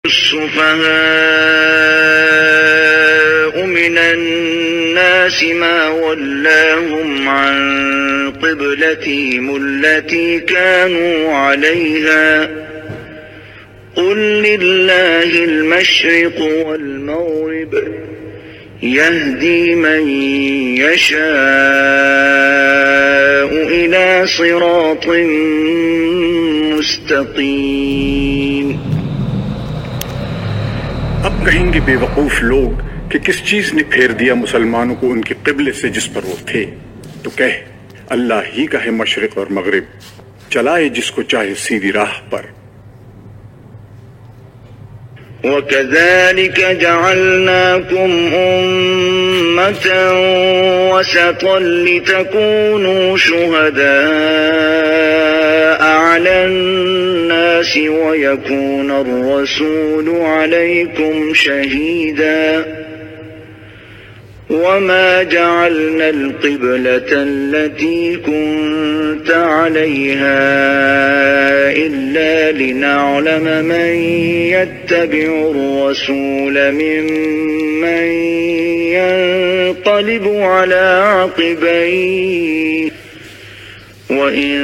السفهاء من الناس ما ولاهم عن قبلتهم التي كانوا عليها قل لله المشرق والمغرب يهدي من يشاء إلى صراط مستقيم۔ اب کہیں گے بے وقوف لوگ کہ کس چیز نے پھیر دیا مسلمانوں کو ان کے قبلے سے جس پر وہ تھے، تو کہہ اللہ ہی کا ہے مشرق اور مغرب، چلائے جس کو چاہے سیدھی راہ پر۔ وَكَذَلِكَ جَعَلْنَاكُمْ أُمَّةً وَسَطًا لِتَكُونُوا شُهَدَاءَ عَلَى النَّاسِ وَيَكُونَ الرَّسُولُ عَلَيْكُمْ شَهِيدًا وَمَا جَعَلْنَا الْقِبْلَةَ الَّتِي كُنْتَ عَلَيْهَا إِلَّا لِنَعْلَمَ مَنْ يَتَّبِعُ الرَّسُولَ مِمَّنْ يَنْقَلِبُ عَلَى عَقِبَيْهِ وَإِنْ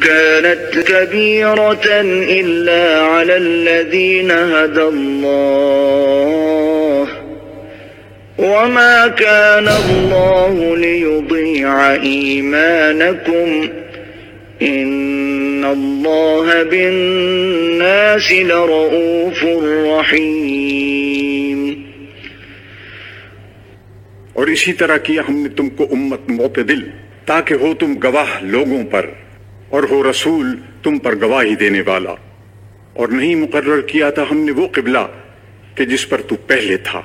كَانَتْ كَبِيرَةً إِلَّا عَلَى الَّذِينَ هَدَى اللَّهُ وَمَا كَانَ اللَّهُ لِيُضِيعَ إِيمَانَكُمْ إِنَّ اللَّهَ بِالنَّاسِ لَرَءُوفٌ رَحِيمٌ۔ اور اسی طرح کیا ہم نے تم کو امت معتدل تاکہ ہو تم گواہ لوگوں پر اور ہو رسول تم پر گواہی دینے والا، اور نہیں مقرر کیا تھا ہم نے وہ قبلہ کہ جس پر تو پہلے تھا،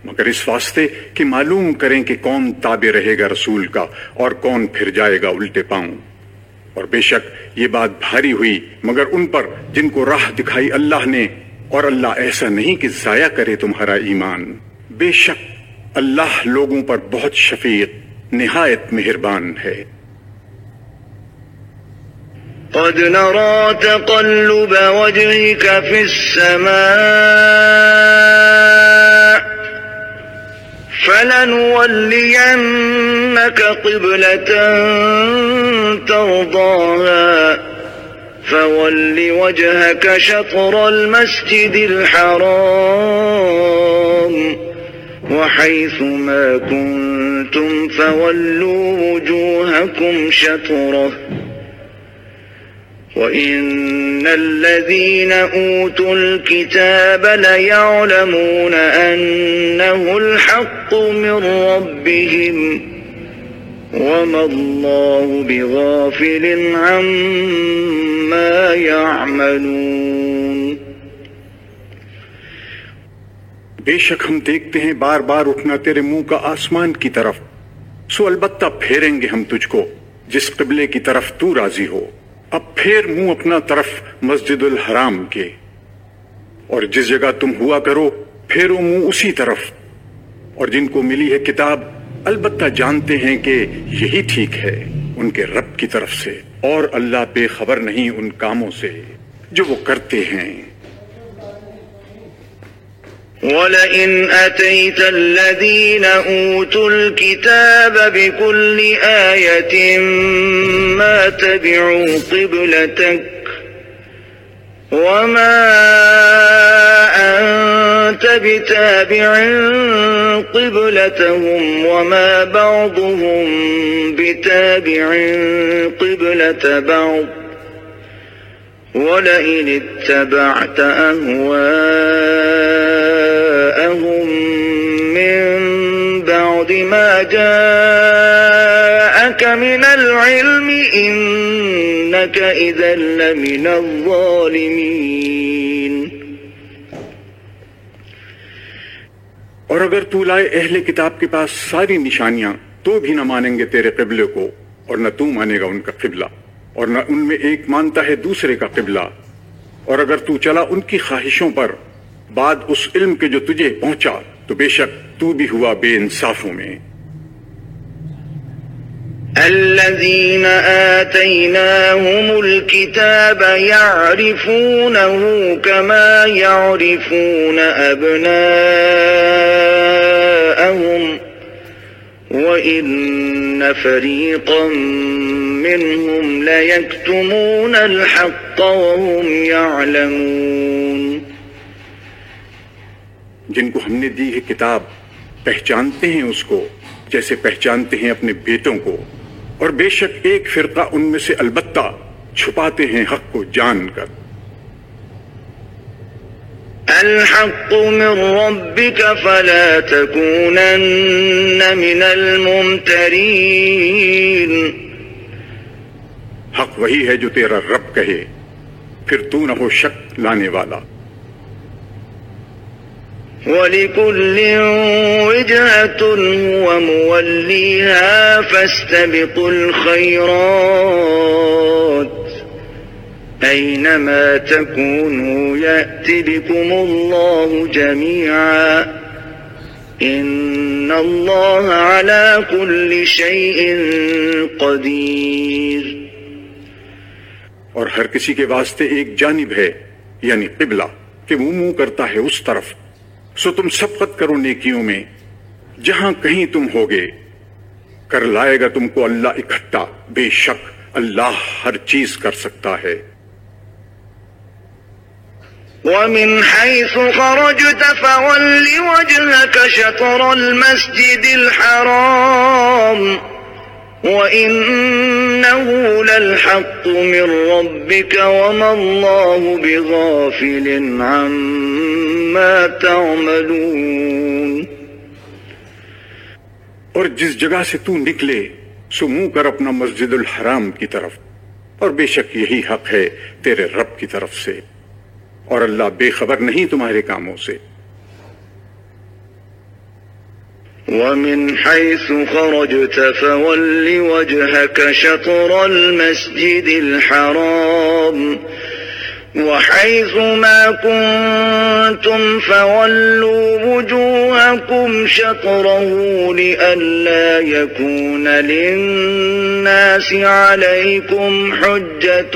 مگر اس واسطے کہ معلوم کریں کہ کون تابع رہے گا رسول کا اور کون پھر جائے گا الٹے پاؤں۔ اور بے شک یہ بات بھاری ہوئی مگر ان پر جن کو راہ دکھائی اللہ نے، اور اللہ ایسا نہیں کہ ضائع کرے تمہارا ایمان، بے شک اللہ لوگوں پر بہت شفیق نہایت مہربان ہے۔ قد نرى تقلب وجهك في السماء فلنولينك قبلة ترضاها فول وجهك شطر المسجد الحرام وحيث ما كنتم فولوا وجوهكم شطره وَإِنَّ الَّذِينَ أُوتُوا الْكِتَابَ لَيَعْلَمُونَ أَنَّهُ الْحَقُّ مِنْ رَبِّهِمْ وَمَا اللَّهُ بِغَافِلٍ عَمَّا يَعْمَلُونَ۔ بے شک ہم دیکھتے ہیں بار بار اٹھنا تیرے منہ کا آسمان کی طرف، سو البتہ پھیریں گے ہم تجھ کو جس قبلے کی طرف تو راضی ہو۔ اب پھیر منہ اپنا طرف مسجد الحرام کے، اور جس جگہ تم ہوا کرو پھیرو منہ اسی طرف، اور جن کو ملی ہے کتاب البتہ جانتے ہیں کہ یہی ٹھیک ہے ان کے رب کی طرف سے، اور اللہ بے خبر نہیں ان کاموں سے جو وہ کرتے ہیں۔ وَلَئِنْ أَتَيْتَ الَّذِينَ أُوتُوا الْكِتَابَ بِكُلِّ آيَةٍ مَا تَبِعُوا قِبْلَتَكَ وَمَا أَنْتَ بِتَابِعٍ قِبْلَتَهُمْ وَمَا بَعْضُهُمْ بِتَابِعٍ قِبْلَةَ بَعْضٍ وَلَئِنِ اتَّبَعْتَ أَهْوَاءَهُمْ مِنْ بَعْدِ مَا جَاءَكَ مِنَ الْعِلْمِ إِنَّكَ إِذًا لَمِنَ الظَّالِمِينَ۔ اور اگر تو لائے اہل کتاب کے پاس ساری نشانیاں تو بھی نہ مانیں گے تیرے قبلے کو، اور نہ تو مانے گا ان کا قبلہ، اور نہ ان میں ایک مانتا ہے دوسرے کا قبلہ، اور اگر تو چلا ان کی خواہشوں پر بعد اس علم کے جو تجھے پہنچا تو بے شک تو بھی ہوا بے انصافوں میں۔ الذين آتيناهم الكتاب يعرفونه كما يعرفون أبناءهم وإن فريقا منهم ليكتمون الحق وهم يعلمون. جن کو ہم نے دی ہے کتاب پہچانتے ہیں اس کو جیسے پہچانتے ہیں اپنے بیٹوں کو، اور بے شک ایک فرقہ ان میں سے البتہ چھپاتے ہیں حق کو جان کر. الحق من ربك فلا تكونن من الممترين. حق وہی ہے جو تیرا رب کہے، پھر تو نہ ہو شک لانے والا. وَلِكُلٍّ وِجْهَةٌ هُوَ مُوَلِّيهَا فَاسْتَبِقُوا الْخَيْرَاتِ أَيْنَمَا تَكُونُوا يَأْتِ بِكُمُ اللَّهُ جَمِيعًا إِنَّ اللَّهَ عَلَى كُلِّ شَيْءٍ قَدِيرٌ. اور ہر کسی کے واسطے ایک جانب ہے یعنی قبلہ کہ وہ منہ کرتا ہے اس طرف، سو تم سبقت کرو نیکیوں میں جہاں کہیں تم ہوگے، کر لائے گا تم کو اللہ اکٹھا، بے شک اللہ ہر چیز کر سکتا ہے. وَمِنْ حَيْثُ خَرَجْتَ فَوَلِّ وَجْهَكَ شَطْرَ الْمَسْجِدِ الْحَرَامِ وَإِنَّهُ لَلْحَقُّ مِنْ رَبِّكَ وَمَا اللَّهُ بِغَافِلٍ عَمَّا تَعْمَلُونَ. اور جس جگہ سے تو نکلے سو منہ کر اپنا مسجد الحرام کی طرف، اور بے شک یہی حق ہے تیرے رب کی طرف سے، اور اللہ بے خبر نہیں تمہارے کاموں سے. وَمِنْ حَيْثُ خَرَجْتَ فَوَلِّ وَجْهَكَ شَطْرَ الْمَسْجِدِ الْحَرَامِ وَحَيْثُ مَا كُنْتُمْ فَوَلُّوا وُجُوهَكُمْ شَطْرَهُ لِئَلَّا يَكُونَ لِلنَّاسِ عَلَيْكُمْ حُجَّةٌ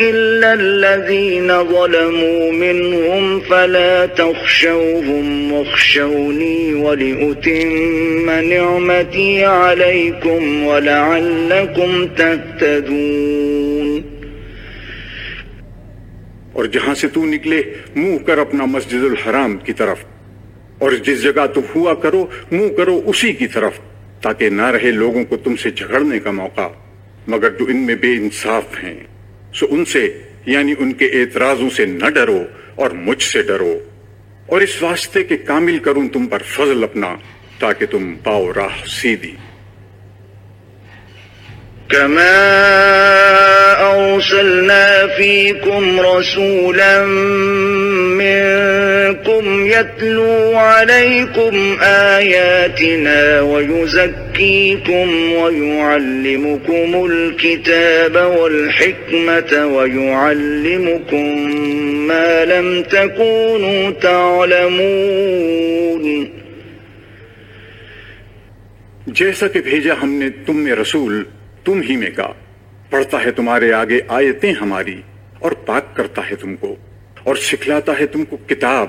إِلَّا الَّذِينَ ظَلَمُوا مِنْهُمْ فَلَا تَخْشَوْهُمْ وَاخْشَوْنِي وَلِأُتِمَّ نِعْمَتِي عَلَيْكُمْ وَلَعَلَّكُمْ تَهْتَدُونَ. اور جہاں سے تو نکلے منہ کر اپنا مسجد الحرام کی طرف، اور جس جگہ تو ہوا کرو منہ کرو اسی کی طرف، تاکہ نہ رہے لوگوں کو تم سے جھگڑنے کا موقع مگر جو ان میں بے انصاف ہیں، سو ان سے یعنی ان کے اعتراضوں سے نہ ڈرو اور مجھ سے ڈرو، اور اس واسطے کہ کامل کروں تم پر فضل اپنا تاکہ تم پاؤ راہ سیدھی. كما أرسلنا فيكم رسولا منكم يتلو عليكم آياتنا ويزكيكم ويعلمكم الكتاب والحكمة ويعلمكم ما لم تكونوا تعلمون. جیسا کہ بھیجا ہم نے تم میں رسول تم ہی میں کا، پڑھتا ہے تمہارے آگے آیتیں ہماری، اور پاک کرتا ہے تم کو، اور سکھلاتا ہے تم کو کتاب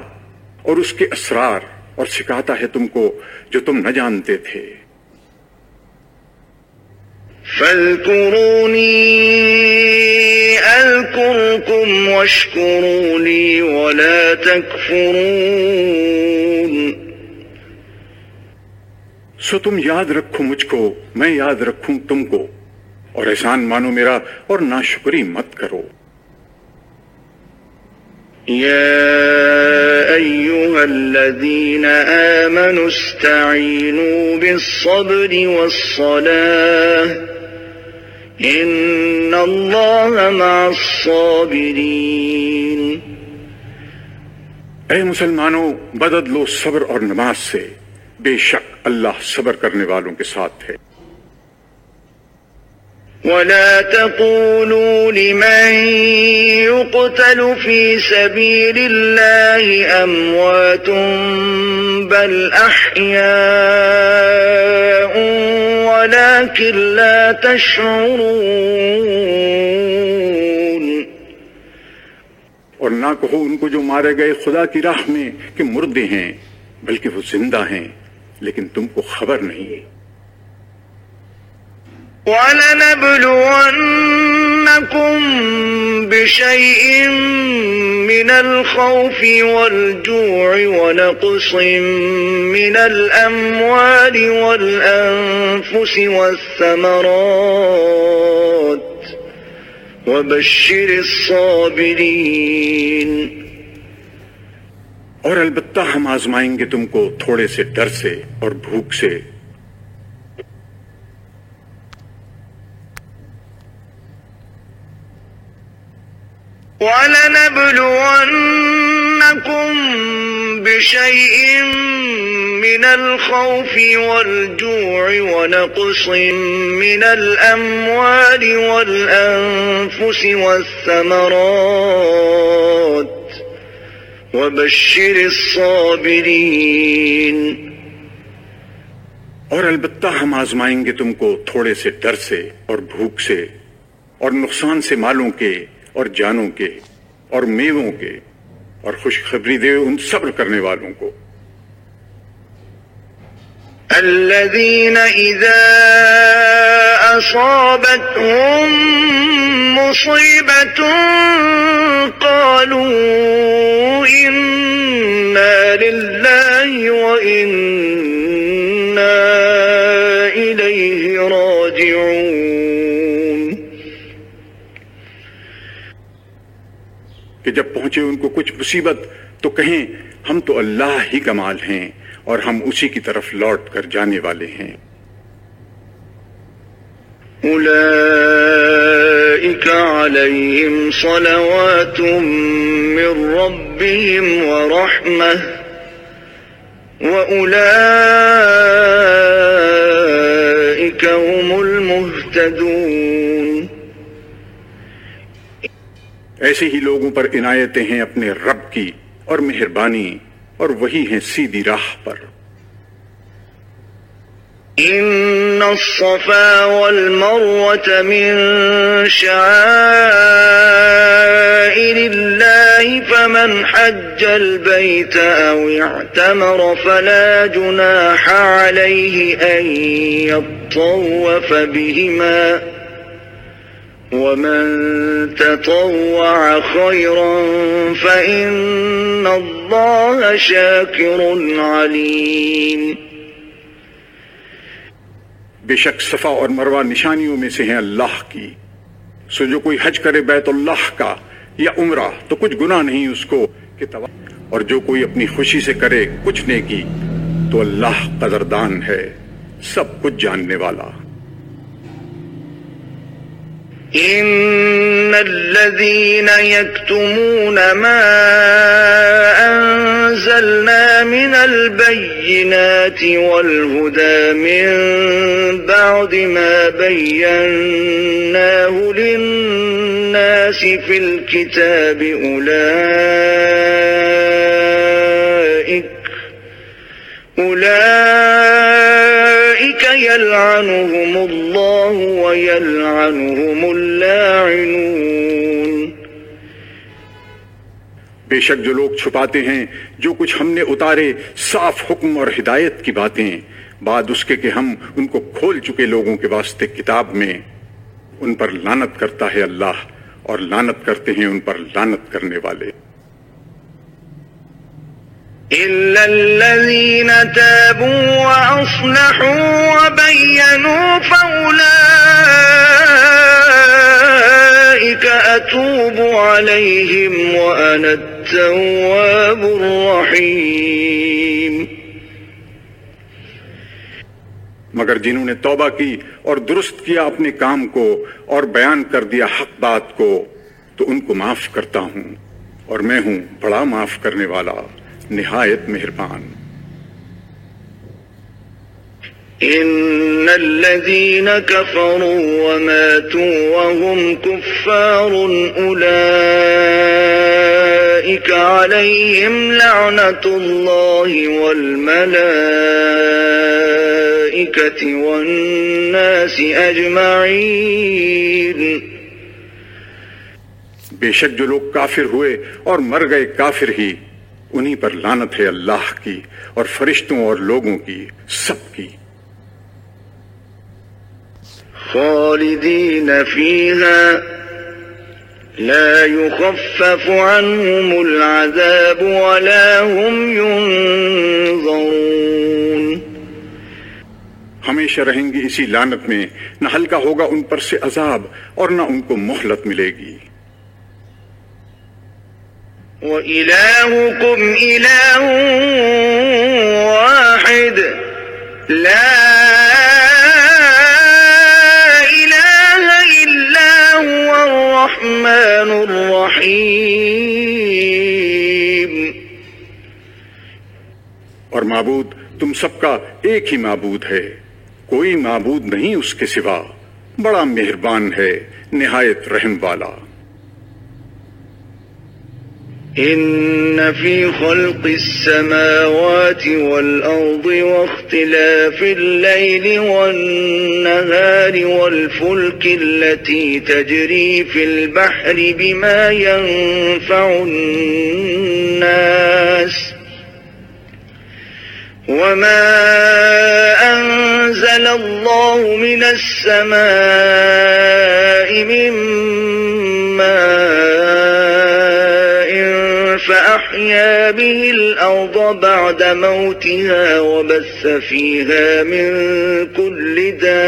اور اس کے اسرار، اور سکھاتا ہے تم کو جو تم نہ جانتے تھے. فاذكروني أذكركم واشكروا لي ولا تكفرون. سو تم یاد رکھو مجھ کو، میں یاد رکھوں تم کو، اور احسان مانو میرا اور ناشکری مت کرو. يا أيها الذين آمنوا استعينوا بالصبر والصلاة إن الله مع الصابرين. اے مسلمانوں، مدد لو صبر اور نماز سے، بے شک اللہ صبر کرنے والوں کے ساتھ ہے. ولا تقولوا لمن يقتل في سبيل الله أموات بل أحياء ولكن لا تشعرون. اور نہ کہو ان کو جو مارے گئے خدا کی راہ میں کہ مردے ہیں، بلکہ وہ زندہ ہیں، لیکن تم کو خبر نہیں. وَلَنَبْلُوَنَّكُمْ بِشَيْءٍ مِّنَ الْخَوْفِ وَالْجُوعِ وَنَقْصٍ مِّنَ الْأَمْوَالِ وَالْأَنفُسِ وَالثَّمَرَاتِ وَبَشِّرِ الصَّابِرِينَ. اور البتہ ہم آزمائیں گے تم کو تھوڑے سے ڈر سے اور بھوک سے. وَلَنَبْلُوَنَّكُمْ بِشَيْءٍ مِّنَ الْخَوْفِ وَالْجُوعِ وَنَقْصٍ مِّنَ الْأَمْوَالِ وَالْأَنفُسِ وَالثَّمَرَاتِ وَبَشِّرِ الصَّابِرِينَ. اور البتہ ہم آزمائیں گے تم کو تھوڑے سے ڈر سے اور بھوک سے اور نقصان سے مالوں کے اور جانوں کے اور میووں کے، اور خوشخبری دے ان صبر کرنے والوں کو. الذين إذا أصابتهم مصيبة قالوا إنا لله وإنا إليه راجعون. کہ جب پہنچے ان کو کچھ مصیبت تو کہیں ہم تو اللہ ہی کا مال ہیں اور ہم اسی کی طرف لوٹ کر جانے والے ہیں. أولئك عليهم صلوات من ربهم ورحمة وأولئك هم المهتدون. ایسے ہی لوگوں پر عنایتیں ہیں اپنے رب کی اور مہربانی، اور وہی ہیں سیدھی راہ پر. إن الصفا والمروة من شعائر الله فمن حج البيت أو اعتمر فلا جناح عليه أن يطوف بهما ومن تطوع خيرا فإن الله شاكر عليم. بے شک صفا اور مروہ نشانیوں میں سے ہیں اللہ کی، سو جو کوئی حج کرے بیت اللہ کا یا عمرہ تو کچھ گناہ نہیں اس کو کہ اور جو کوئی اپنی خوشی سے کرے کچھ نیکی تو اللہ قدردان ہے، سب کچھ جاننے والا. إن الذين يكتمون ما أنزلنا من البينات والهدى من بعد ما بيناه للناس في الكتاب أولئك يلعنهم الله ويلعنهم اللاعنون. بے شک جو لوگ چھپاتے ہیں جو کچھ ہم نے اتارے صاف حکم اور ہدایت کی باتیں بعد اس کے کہ ہم ان کو کھول چکے لوگوں کے واسطے کتاب میں، ان پر لعنت کرتا ہے اللہ اور لعنت کرتے ہیں ان پر لعنت کرنے والے. إلا الذين تابوا وأصلحوا وبينوا فأولئك أتوب عليهم وأنا التواب الرحيم. مگر جنہوں نے توبہ کی اور درست کیا اپنے کام کو اور بیان کر دیا حق بات کو تو ان کو معاف کرتا ہوں، اور میں ہوں بڑا معاف کرنے والا نہایت مہربان. إن الذين كفروا وماتوا وهم كفار أولئك عليهم لعنة الله والملائكة الملائكة والناس أجمعين بے شک جو لوگ کافر ہوئے اور مر گئے کافر ہی، انہی پر لعنت ہے اللہ کی اور فرشتوں اور لوگوں کی، سب کی۔ خالدين فيها لا يخفف عنهم العذاب ولا هم ينظرون۔ ہمیشہ رہیں گے اسی لعنت میں، نہ ہلکا ہوگا ان پر سے عذاب اور نہ ان کو مہلت ملے گی۔ وَإِلَٰهُكُمْ إِلَٰهٌ وَاحِدٌ لَا إِلَٰهَ إِلَّا هُوَ الرَّحْمَٰنُ الرَّحِيمُ۔ اور معبود تم سب کا ایک ہی معبود ہے، کوئی معبود نہیں اس کے سوا، بڑا مہربان ہے، نہایت رحم والا۔ إن في خلق السماوات والأرض واختلاف الليل والنهار والفلك التي تجري في البحر بما ينفع الناس وما أنزل الله من السماء من فأحيا به الأرض بعد موتها وبث فيها من كل دابة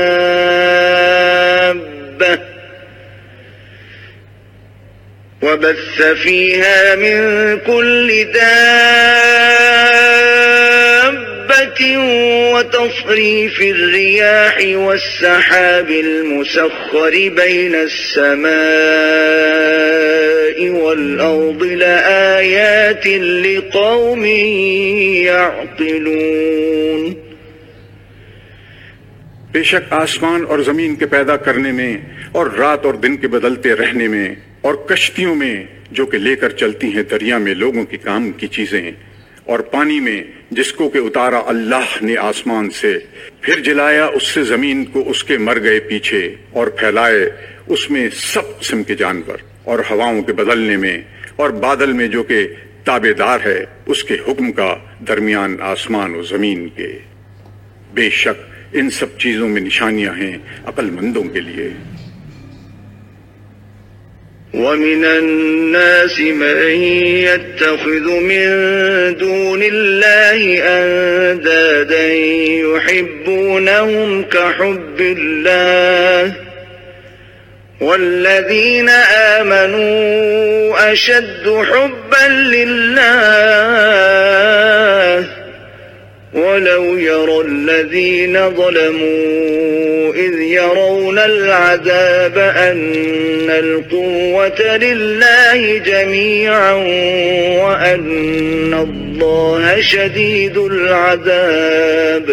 وتصريف الرياح والسحاب المسخر بين السماء والأرض لآيات لقوم يعقلون۔ بے شک آسمان اور زمین کے پیدا کرنے میں اور رات اور دن کے بدلتے رہنے میں اور کشتیوں میں جو کہ لے کر چلتی ہیں دریا میں لوگوں کی کام کی چیزیں، اور پانی میں جس کو کہ اتارا اللہ نے آسمان سے، پھر جلایا اس سے زمین کو اس کے مر گئے پیچھے اور پھیلائے اس میں سب قسم کے جانور، اور ہواؤں کے بدلنے میں اور بادل میں جو کہ تابع دار ہے اس کے حکم کا درمیان آسمان و زمین کے۔ بے شک ان سب چیزوں میں نشانیاں ہیں عقل مندوں کے لیے۔ وَمِنَ النَّاسِ مَن يَتَّخِذُ مِن دُونِ اللَّهِ أَندَادًا يُحِبُّونَهُمْ كَحُبِّ اللَّهِ وَالَّذِينَ آمَنُوا أَشَدُّ حُبًّا لِلَّهِ وَلَوْ يَرَى الَّذِينَ ظَلَمُوا إِذْ يَرَوْنَ الْعَذَابَ أَنَّ الْقُوَّةَ لِلَّهِ جَمِيعًا وَأَنَّ اللَّهَ شَدِيدُ الْعَذَابِ۔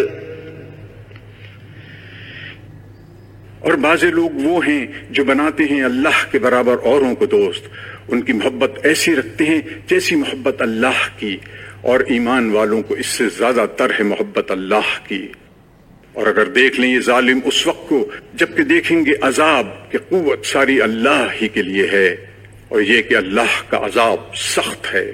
اور بعض لوگ وہ ہیں جو بناتے ہیں اللہ کے برابر اوروں کو دوست، ان کی محبت ایسی رکھتے ہیں جیسی محبت اللہ کی، اور ایمان والوں کو اس سے زیادہ تر ہے محبت اللہ کی۔ اور اگر دیکھ لیں یہ ظالم اس وقت کو جبکہ دیکھیں گے عذاب کہ قوت ساری اللہ ہی کے لیے ہے، اور یہ کہ اللہ کا عذاب سخت ہے۔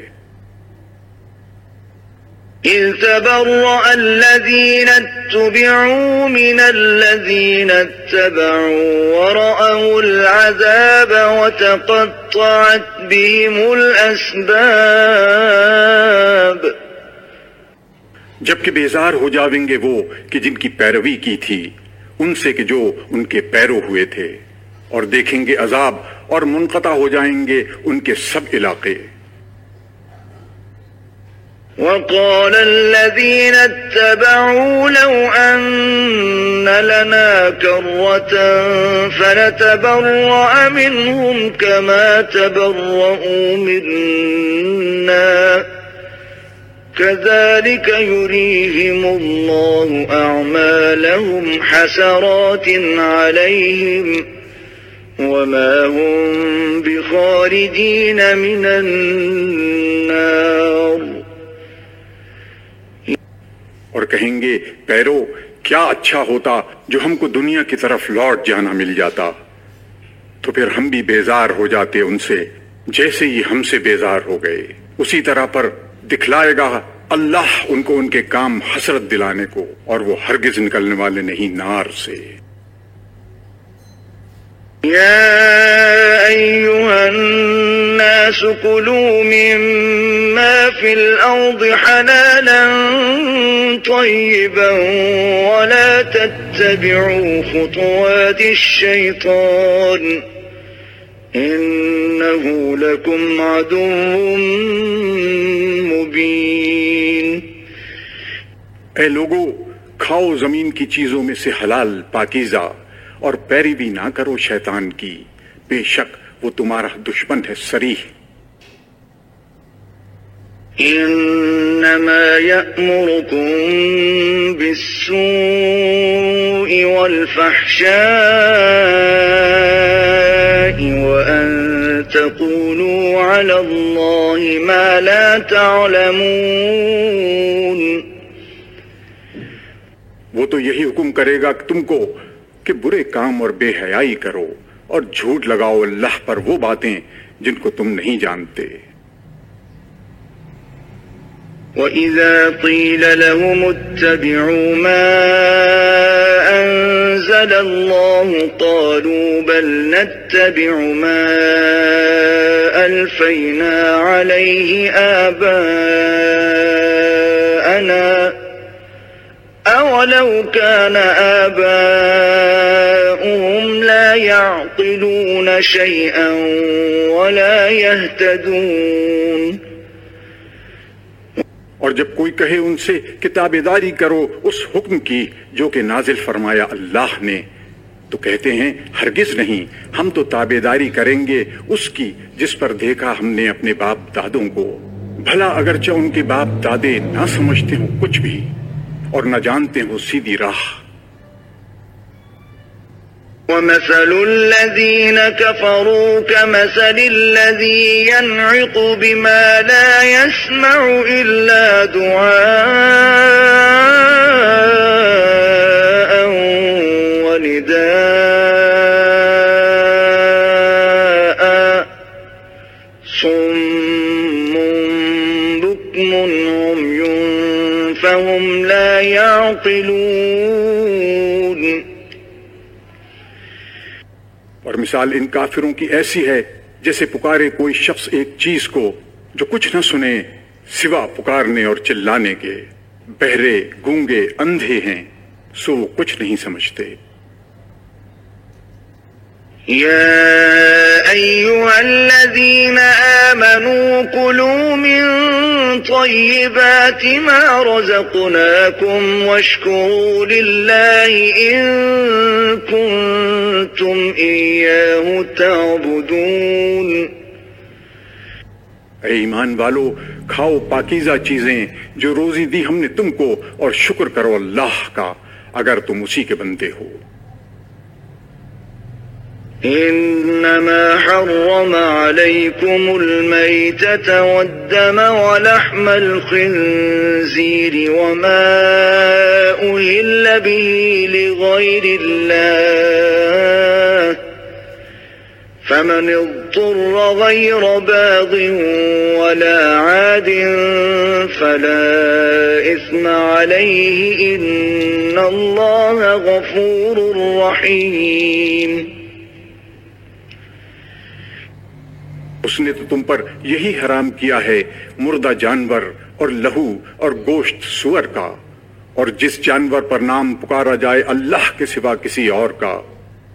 إِذْ تَبَرَّأَ الَّذِينَ اتُّبِعُوا مِنَ الَّذِينَ اتَّبَعُوا وَرَأَوُا الْعَذَابَ وَتَقَطَّعَتْ بِهِمُ الْأَسْبَابُ۔ جبکہ بیزار ہو جاویں گے وہ کہ جن کی پیروی کی تھی ان سے کہ جو ان کے پیرو ہوئے تھے، اور دیکھیں گے عذاب اور منقطع ہو جائیں گے ان کے سب علاقے۔ وقال الذين اتبعوا لو أن لنا كرة فنتبرأ منهم كما تبرؤوا منا كذلك يريهم الله أعمالهم حسرات عليهم وما هم بخارجين من النار۔ اور کہیں گے پیرو کیا اچھا ہوتا جو ہم کو دنیا کی طرف لوٹ جانا مل جاتا، تو پھر ہم بھی بیزار ہو جاتے ان سے جیسے ہی ہم سے بیزار ہو گئے۔ اسی طرح پر دکھلائے گا اللہ ان کو ان کے کام حسرت دلانے کو، اور وہ ہرگز نکلنے والے نہیں نار سے۔ يا أيها الناس كلوا مما في الأرض حلالا طيبا ولا تتبعوا خطوات الشيطان إنه لكم عدو مبين۔ اے لوگو، کھاؤ زمین کی چیزوں میں سے حلال پاکیزہ، اور پیروی نہ کرو شیطان کی، بے شک وہ تمہارا دشمن ہے صریح۔ انما يأمركم بالسوء والفحشاء وأن تقولوا على الله ما لا تعلمون۔ وہ تو یہی حکم کرے گا تم کو کہ برے کام اور بے حیائی کرو اور جھوٹ لگاؤ اللہ پر وہ باتیں جن کو تم نہیں جانتے۔ وَإِذَا قِيلَ لَهُمُ اتَّبِعُوا مَا أَنزَلَ اللَّهُ قَالُوا بَلْ نَتَّبِعُ مَا أَلْفَيْنَا عَلَيْهِ آبَاءَنَا أَوَلَوْ كَانَ آبَاؤُهُمْ لَا يَعْقِلُونَ شَيْئًا وَلَا يَهْتَدُونَ۔ اور جب کوئی کہے ان سے کہ تابعداری کرو اس حکم کی جو کہ نازل فرمایا اللہ نے، تو کہتے ہیں ہرگز نہیں، ہم تو تابعداری کریں گے اس کی جس پر دیکھا ہم نے اپنے باپ دادوں کو، بھلا اگرچہ ان کے باپ دادے نہ سمجھتے ہوں کچھ بھی اور نہ جانتے ہوں سیدھی راہ۔ وَمَثَلُ الَّذِينَ كَفَرُوا كَمَثَلِ الَّذِي يَنْعِقُ بِمَا لَا يَسْمَعُ إِلَّا دُعَاءً وَنِدَاءً صُمٌّ بُكْمٌ عُمْيٌ فَهُمْ لَا يَعْقِلُونَ۔ اور مثال ان کافروں کی ایسی ہے جیسے پکارے کوئی شخص ایک چیز کو جو کچھ نہ سنے سوا پکارنے اور چلانے کے، بہرے گونگے اندھے ہیں سو وہ کچھ نہیں سمجھتے۔ يا أيها الذين آمنوا كلوا من طيبات ما رزقناكم واشكروا لله إن كنتم إياه تعبدون۔ اے ایمان والو، کھاؤ پاکیزہ چیزیں جو روزی دی ہم نے تم کو، اور شکر کرو اللہ کا اگر تم اسی کے بندے ہو۔ إنما حرم عليكم الميتة والدم ولحم الخنزير وما أهل به لغير الله فمن اضطر غير باغ ولا عاد فلا إثم عليه إن الله غفور رحيم۔ اس نے تو تم پر یہی حرام کیا ہے مردہ جانور اور لہو اور گوشت سور کا، اور جس جانور پر نام پکارا جائے اللہ کے سوا کسی اور کا،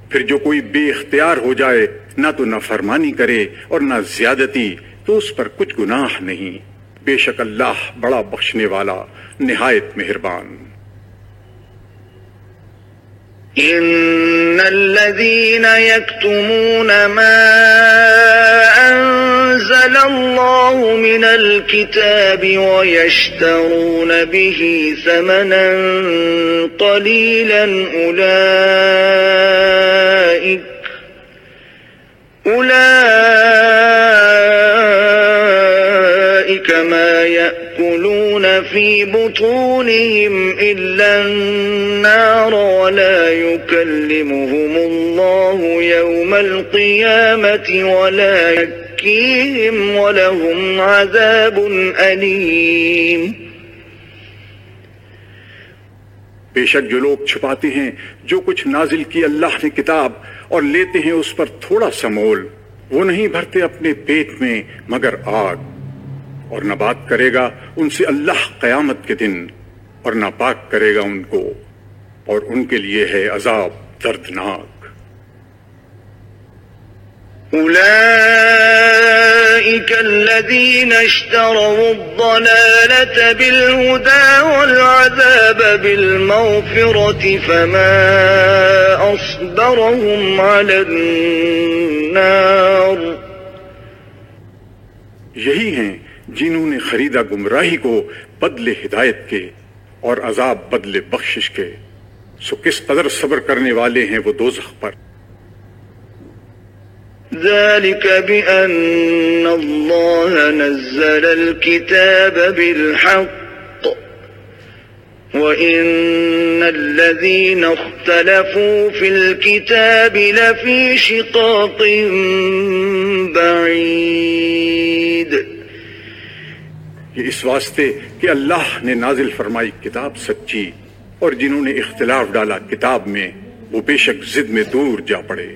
پھر جو کوئی بے اختیار ہو جائے نہ تو نافرمانی کرے اور نہ زیادتی، تو اس پر کچھ گناہ نہیں، بے شک اللہ بڑا بخشنے والا نہایت مہربان۔ إن الذين يكتمون ما أنزل الله من الكتاب ويشترون به ثمنا قليلا أولئك ما يأكلون في بطونهم إلا النار ولا يكلمهم الله يوم القيامة ولا يزكيهم ولهم عذاب أليم. بے شک جو لوگ چھپاتے ہیں جو کچھ نازل کی اللہ نے کتاب اور لیتے ہیں اس پر تھوڑا سا مول، وہ نہیں بھرتے اپنے پیٹ میں مگر آگ، اور نہ بات کرے گا ان سے اللہ قیامت کے دن، اور نہ پاک کرے گا ان کو، اور ان کے لیے ہے عذاب دردناک. أولئك الذين اشتروا الضلالة بالهدى والعذاب بالمغفرة فما أصبرهم على النار. یہی ہیں جنہوں نے خریدا گمراہی کو بدلے ہدایت کے اور عذاب بدلے بخشش کے، سو کس قدر صبر کرنے والے ہیں وہ دوزخ پر. ذلك بأن الله نزل الكتاب بالحق وإن الذين اختلفوا في الكتاب لفي شقاق بعيد. یہ اس واسطے کہ اللہ نے نازل فرمائی کتاب سچی، اور جنہوں نے اختلاف ڈالا کتاب میں وہ بے شک ضد میں دور جا پڑے.